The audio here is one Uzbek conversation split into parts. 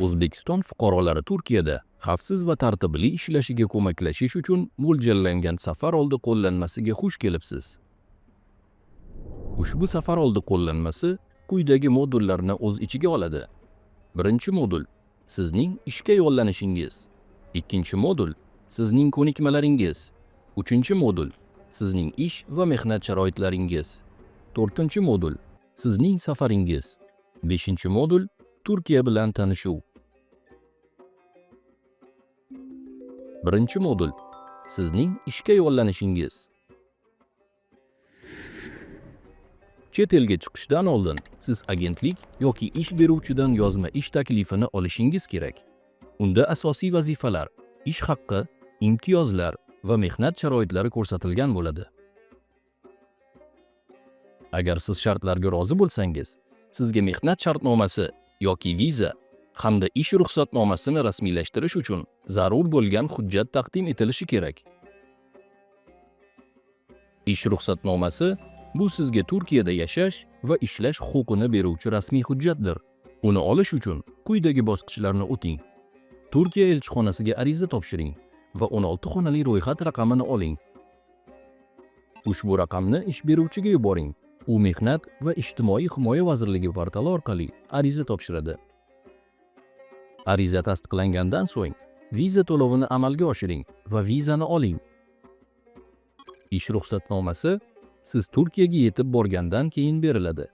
O'zbekiston fuqarolari Turkiyada xavfsiz va tartibli ishlashiga ko'maklashish uchun mo'ljallangan safaroldi qo'llanmasiga xush kelibsiz. Ushbu safaroldi qo'llanmasi quyidagi modullarni o'z ichiga oladi. Birinchi modul sizning ishga yo'llanishingiz. Ikkinchi modul sizning ko'nikmalaringiz. Uchinchi modul sizning ish va mehnat sharoitlaringiz. To'rtinchi modul sizning safaringiz. Beshinchi modul Turkiya bilan tanishuv. Birinchi modul sizning ishga yo'llanishingiz. Chet elga chiqishdan oldin siz agentlik yoki ish beruvchidan yozma ish taklifini olishingiz kerak. Unda asosiy vazifalar, ish haqqi, imtiyozlar va mehnat sharoitlari ko'rsatilgan bo'ladi. Agar siz shartlarga rozi bo'lsangiz, sizga mehnat shartnomasi yoki viza hamda ish ruxsatnomasini rasmiylashtirish uchun zarur bo'lgan hujjat taqdim etilishi kerak. Ish ruxsatnomasi bu sizga Turkiyada yashash va ishlash huquqini beruvchi rasmiy hujjatdir. Uni olish uchun quyidagi bosqichlarni o'ting. Turkiya elchixonasiga ariza topshiring va 16 xonali ro'yxat raqamini oling. Ushbu raqamni ish beruvchiga yuboring. U Mehnat va ijtimoiy himoya vazirligi portali orqali ariza topshiradi. Ariza tasdiqlangandan so'ng viza to'lovini amalga oshiring va vizani oling. Ish ruxsatnomasi siz Turkiyaga yetib borgandan keyin beriladi.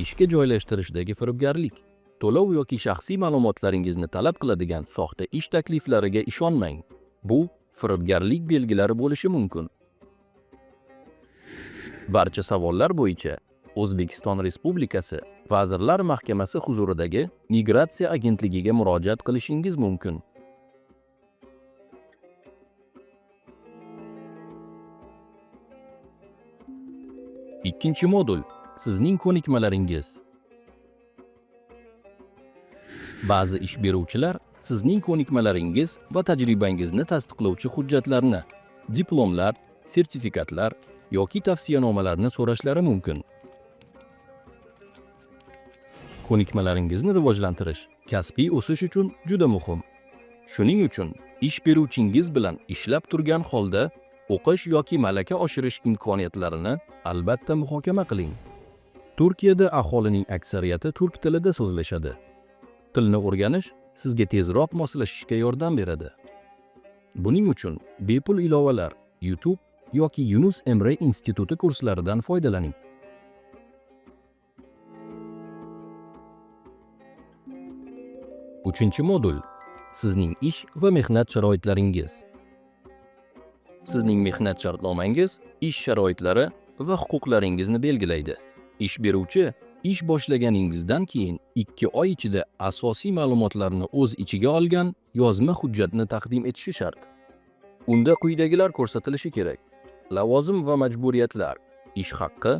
Ishga joylashtirishdagi firibgarlik. To'lov yoki shaxsiy ma'lumotlaringizni talab qiladigan soxta ish takliflariga ishonmang. Bu firibgarlik belgilari bo'lishi mumkin. Barcha savollar bo'yicha O'zbekiston Respublikasi Vazirlar Mahkamasi huzuridagi Migratsiya agentligiga murojaat qilishingiz mumkin. Ikkinchi modul sizning ko'nikmalaringiz. Ba'zi ish beruvchilar sizning ko'nikmalaringiz va tajribangizni tasdiqlovchi hujjatlarni, diplomlar, sertifikatlar yoki tavsiyanomalarni so'rashlari mumkin. Ko'nikmalaringizni rivojlantirish kasbiy o'sish uchun juda muhim. Shuning uchun ish beruvchingiz bilan ishlab turgan holda o'qish yoki malaka oshirish imkoniyatlarini albatta muhokama qiling. Turkiyada aholining aksariyati turk tilida so'zlashadi. Tilni o'rganish sizga tezroq moslashishga yordam beradi. Buning uchun bepul ilovalar, YouTube yoki Yunus Emre instituti kurslaridan foydalaning. Uchinchi modul sizning ish va mehnat sharoitlaringiz. Sizning mehnat shartnomangiz ish sharoitlari va huquqlaringizni belgilaydi. Ish beruvchi ish boshlaganingizdan keyin 2 oy ichida asosiy ma'lumotlarni o'z ichiga olgan yozma hujjatni taqdim etishi shart. Unda quyidagilar ko'rsatilishi kerak: lavozim va majburiyatlar, ish haqqi,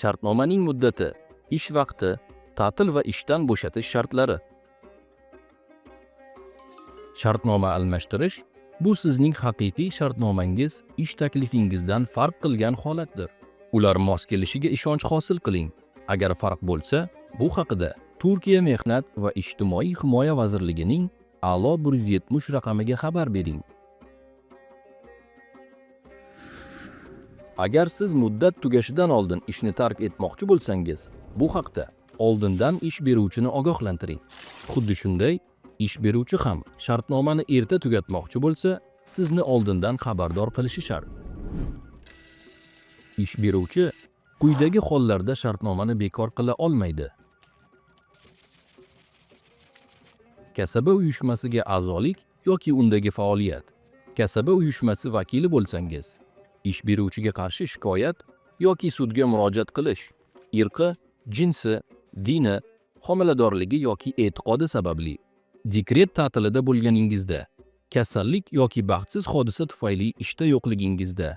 shartnomaning muddati, ish vaqti, ta'til va ishdan bo'shatish shartlari. Shartnoma almashtirish bu sizning haqiqiy shartnomangiz ish taklifingizdan farq qilgan holatdir. Ular mos kelishiga ishonch hosil qiling. Agar farq bo'lsa, bu haqida Turkiya Mehnat va ijtimoiy himoya vazirligining a'lo 170 raqamiga xabar bering. Agar siz muddat tugashidan oldin ishni tark etmoqchi bo'lsangiz, bu haqda oldindan ish beruvchini ogohlantiring. Xuddi shunday, ish beruvchi ham shartnomani erta tugatmoqchi bo'lsa, sizni oldindan xabardor qilishi shart. Ish beruvchi quyidagi hollarda shartnomani bekor qila olmaydi. Kasaba uyushmasiga a'zolik yoki undagi faoliyat. Kasaba uyushmasi vakili bo'lsangiz, ish beruvchiga qarshi shikoyat yoki sudga murojaat qilish, irqi, jinsi, dini, homiladorligi yoki e'tiqodi sababli, dekret ta'tilida bo'lganingizda, kasallik yoki baxtsiz hodisa tufayli ishda yo'qligingizda.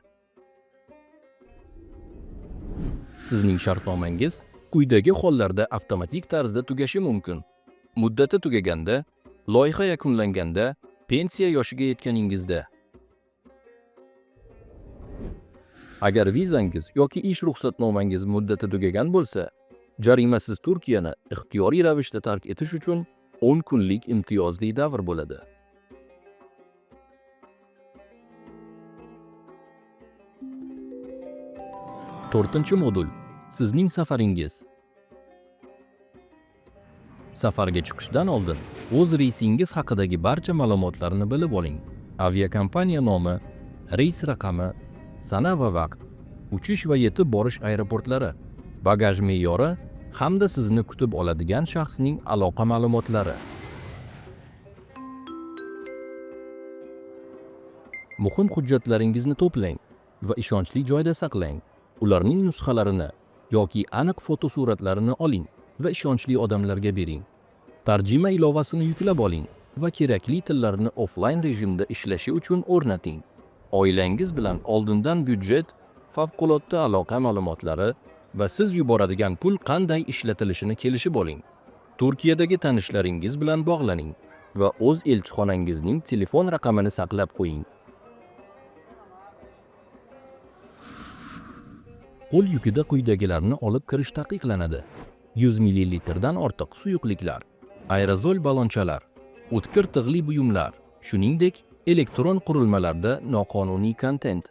Sizning shartnomangiz quyidagi hollarda avtomatik tarzda tugashi mumkin. Muddati tugaganda, loyiha yakunlanganda, pensiya yoshiga yetganingizda. Agar vizangiz yoki ish ruxsatnomangiz muddati tugagan bo'lsa, jarimasiz Turkiyani ixtiyoriy ravishda tark etish uchun 10 kunlik imtiyozli davr bo'ladi. To'rtinchi modul. Sizning safaringiz. Safarga chiqishdan oldin o'z reysingiz haqidagi barcha ma'lumotlarni bilib oling. Aviakompaniya nomi, reys raqami, sana va vaqt, uchish va yetib borish aeroportlari, bagaj me'yori hamda sizni kutib oladigan shaxsning aloqa ma'lumotlari. Muhim hujjatlaringizni to'plang va ishonchli joyda saqlang. Ularning nusxalarini yoki aniq fotosuratlarini oling va ishonchli odamlarga bering. Tarjima ilovasini yuklab oling va kerakli tillarni offline rejimda ishlashi uchun o'rnating. Oilangiz bilan oldindan byudjet, favqulodda aloqa ma'lumotlari va siz yuboradigan pul qanday ishlatilishini kelishib oling. Turkiyadagi tanishlaringiz bilan bog'laning va o'z elchixonangizning telefon raqamini saqlab qo'ying. Qo'l yukida quyidagilarni olib kirish taqiqlanadi. 100 ml dan ortiq suyuqliklar, aerozol ballonchalar, o'tkir tig'li buyumlar, shuningdek, elektron qurilmalarda noqonuniy kontent.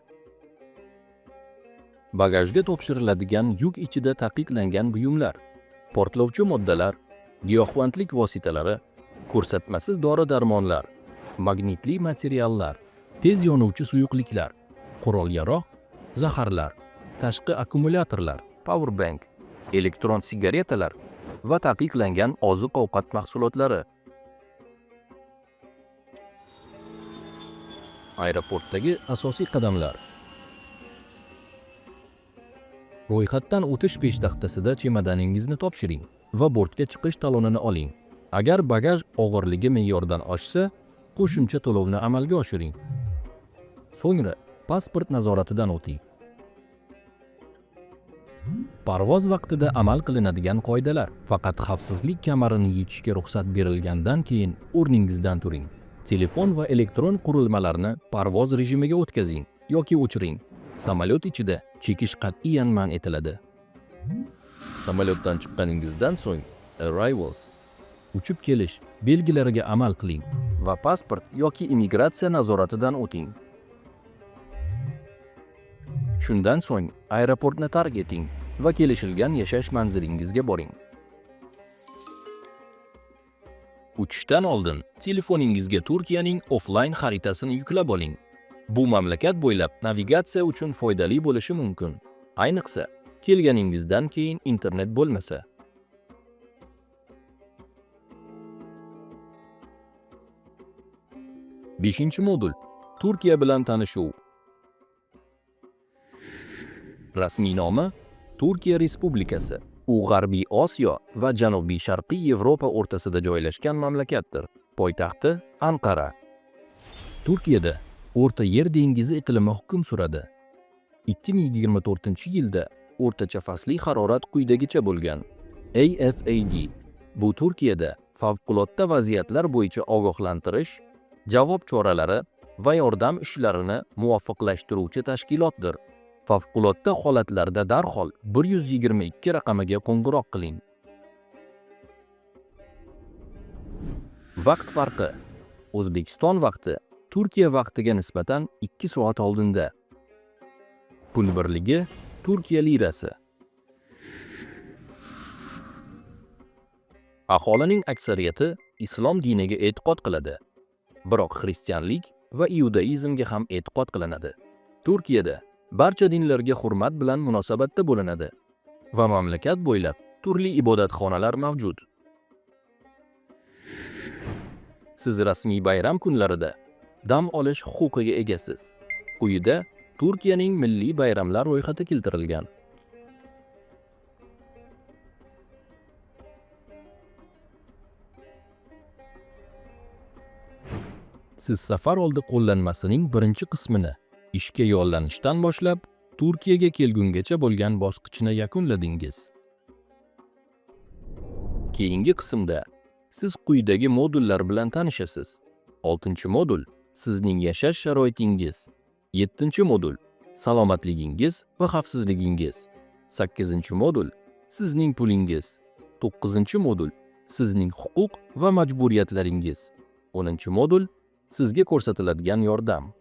Bagajga topshiriladigan yuk ichida taqiqlangan buyumlar, portlovchi moddalar, giyohvandlik vositalari, ko'rsatmasiz dori-darmonlar, magnitli materiallar, tez yonuvchi suyuqliklar, qurol-yarog', zaharlar, tashqi akkumulyatorlar, powerbank, elektron sigaretalar va taqiqlangan oziq-ovqat mahsulotlari. Aeroportdagi asosiy qadamlar. Ro'yxatdan o'tish peshtaxtasida chemadaningizni topshiring va bortga chiqish talonini oling. Agar bagaj og'irligi me'yordan oshsa, qo'shimcha to'lovni amalga oshiring. So'ngra pasport nazoratidan o'ting. Parvoz vaqtida amal qilinadigan qoidalar. Faqat xavfsizlik kamarini yechishga ruxsat berilgandan keyin o'rningizdan turing. Telefon va elektron qurilmalarni parvoz rejimiga o'tkazing yoki o'chiring. Samolyot ichida chekish qat'iyan man etiladi. Samolyotdan chiqqaningizdan so'ng arrivals, uchib kelish belgilariga amal qiling va pasport yoki immigratsiya nazoratidan o'ting. Shundan so'ng aeroportni tark eting va kelishilgan yashash manzilingizga boring. Uchishdan oldin telefoningizga Turkiyaning offline xaritasini yuklab oling. Bu mamlakat bo'ylab navigatsiya uchun foydali bo'lishi mumkin, ayniqsa kelganingizdan keyin internet bo'lmasa. Beshinchi modul. Turkiya bilan tanishuv. Rasmiy nomi Turkiya Respublikasi. U G'arbiy Osiyo va Janubiy Sharqiy Yevropa o'rtasida joylashgan mamlakatdir. Poytaxti Anqara. Turkiyada O'rta Yer dengizi iqlimi hukm suradi. 2024-yilda o'rtacha fasliy harorat quyidagicha bo'lgan. AFAD bu Turkiyada favqulodda vaziyatlar bo'yicha ogohlantirish, javob choralari va yordam ishlarini muvofiqlashtiruvchi tashkilotdir. Favqulodda holatlarda darhol 122 raqamiga qo'ng'iroq qiling. Vaqt farqi. O'zbekiston vaqti Turkiya vaqtiga nisbatan 2 soat oldinda. Pul birligi Turkiya lirasi. Aholining aksariyati islom diniga e'tiqod qiladi. Biroq xristianlik va iudaizmga ham e'tiqod qilinadi. Turkiyada barcha dinlarga hurmat bilan munosabatda bo'linadi va mamlakat bo'ylab turli ibodatxonalar mavjud. Siz rasmiy bayram kunlarida dam olish huquqiga egasiz. Quyida Turkiyaning milliy bayramlar ro'yxati keltirilgan. Siz safar oldi qo'llanmasining birinchi qismini ishga yollanishdan boshlab Turkiyaga kelgungacha bo'lgan bosqichni yakunladingiz. Keyingi qismda siz quyidagi modullar bilan tanishasiz. 6-modul sizning yashash sharoitingiz. 7-modul salomatligingiz va xavfsizligingiz. 8-modul sizning pulingiz. 9-modul sizning huquq va majburiyatlaringiz. 10-modul sizga ko'rsatiladigan yordam.